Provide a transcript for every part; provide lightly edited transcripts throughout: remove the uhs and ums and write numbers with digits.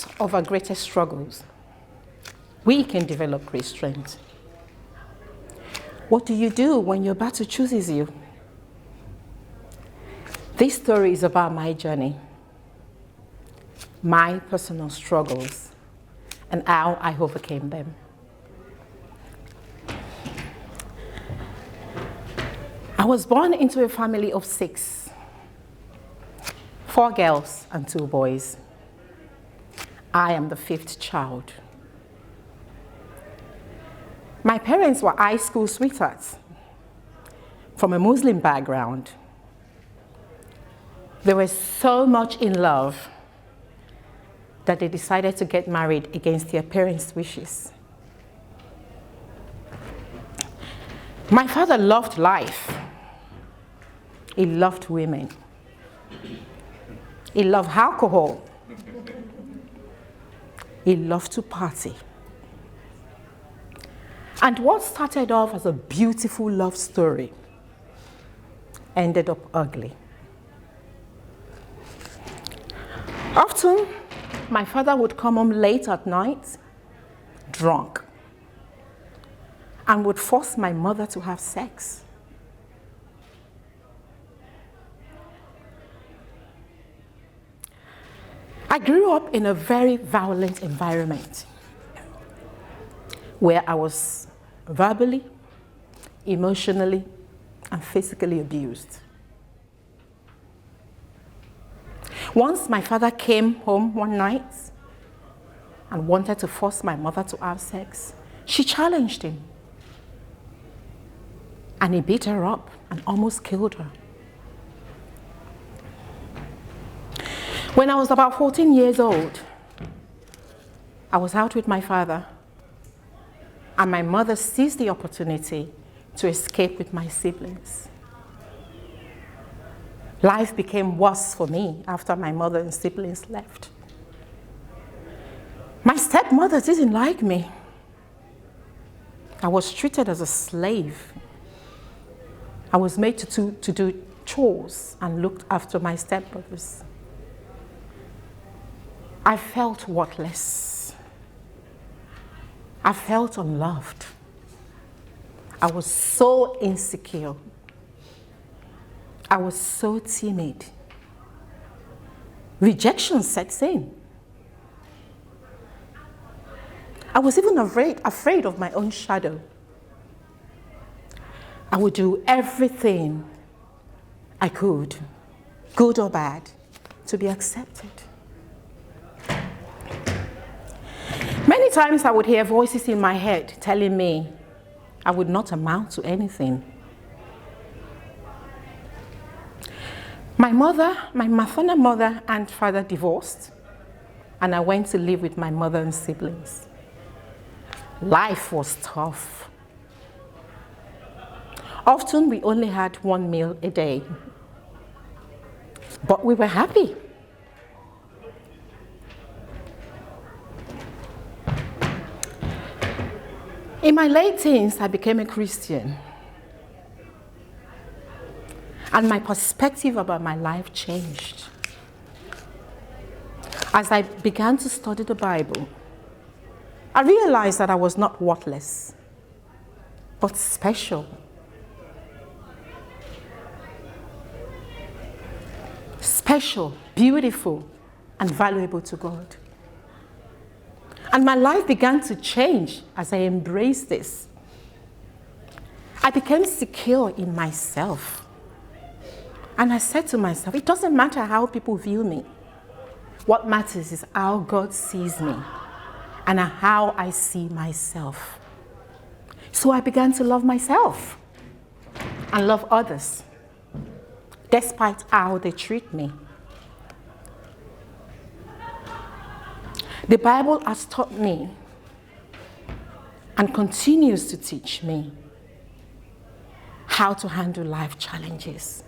midst of our greatest struggles, we can develop great strength. What do you do when your battle chooses you? This story is about my journey, my personal struggles, and how I overcame them. I was born into a family of 6, 4 girls and 2 boys. I am the 5th child. My parents were high school sweethearts from a Muslim background. They were so much in love that they decided to get married against their parents' wishes. My father loved life. He loved women. He loved alcohol. He loved to party. And what started off as a beautiful love story ended up ugly. Often, my father would come home late at night, drunk, and would force my mother to have sex. I grew up in a very violent environment where I was verbally, emotionally, and physically abused. Once my father came home one night and wanted to force my mother to have sex, she challenged him. And he beat her up and almost killed her. When I was about 14 years old, I was out with my father, and my mother seized the opportunity to escape with my siblings. Life became worse for me after my mother and siblings left. My stepmother didn't like me. I was treated as a slave. I was made to do chores and looked after my stepbrothers. I felt worthless. I felt unloved. I was so insecure. I was so timid. Rejection sets in. I was even afraid of my own shadow. I would do everything I could, good or bad, to be accepted. Many times I would hear voices in my head telling me I would not amount to anything. My maternal mother and father divorced, and I went to live with my mother and siblings. Life was tough. Often we only had 1 meal a day, but we were happy. In my late teens, I became a Christian, and my perspective about my life changed. As I began to study the Bible, I realized that I was not worthless, but special. Special, beautiful, and valuable to God. And my life began to change as I embraced this. I became secure in myself. And I said to myself, it doesn't matter how people view me. What matters is how God sees me and how I see myself. So I began to love myself and love others, despite how they treat me. The Bible has taught me and continues to teach me how to handle life challenges.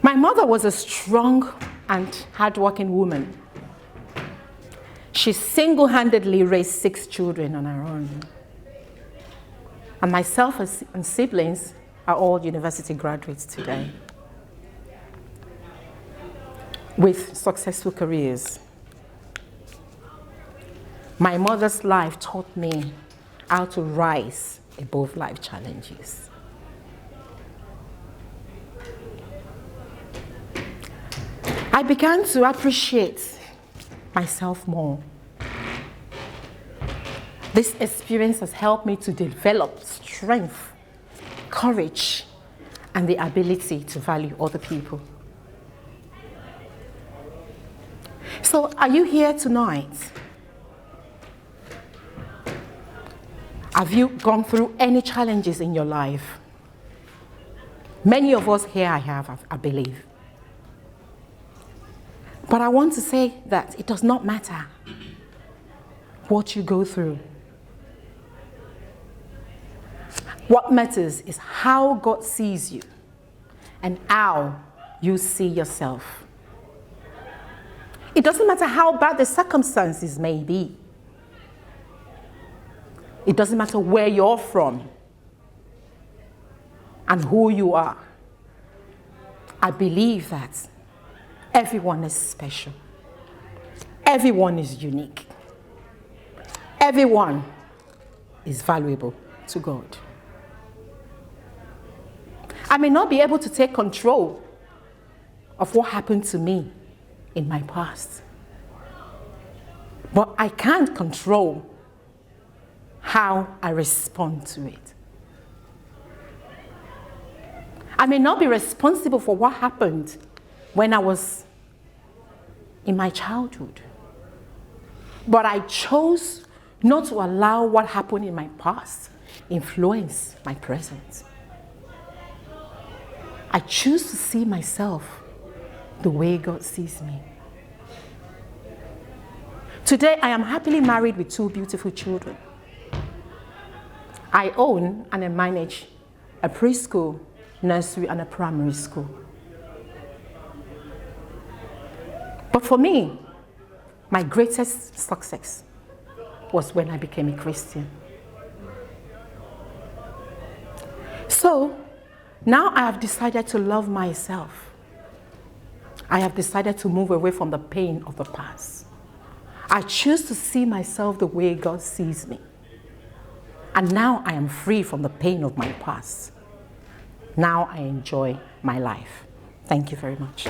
My mother was a strong and hardworking woman. She single-handedly raised 6 children on her own. And myself and siblings are all university graduates today. with successful careers. My mother's life taught me how to rise above life challenges. I began to appreciate myself more. This experience has helped me to develop strength, courage, and the ability to value other people. So, are you here tonight? Have you gone through any challenges in your life? Many of us here have, I believe. But I want to say that it does not matter what you go through. What matters is how God sees you and how you see yourself. It doesn't matter how bad the circumstances may be. It doesn't matter where you're from and who you are. I believe that everyone is special. Everyone is unique. Everyone is valuable to God. I may not be able to take control of what happened to me in my past, but I can't control how I respond to it. I may not be responsible for what happened when I was in my childhood, but I chose not to allow what happened in my past influence my present. I choose to see myself the way God sees me. Today, I am happily married with 2 beautiful children. I own and I manage a preschool, nursery, and a primary school. But for me, my greatest success was when I became a Christian. So, now I have decided to love myself. I have decided to move away from the pain of the past. I choose to see myself the way God sees me. And now I am free from the pain of my past. Now I enjoy my life. Thank you very much.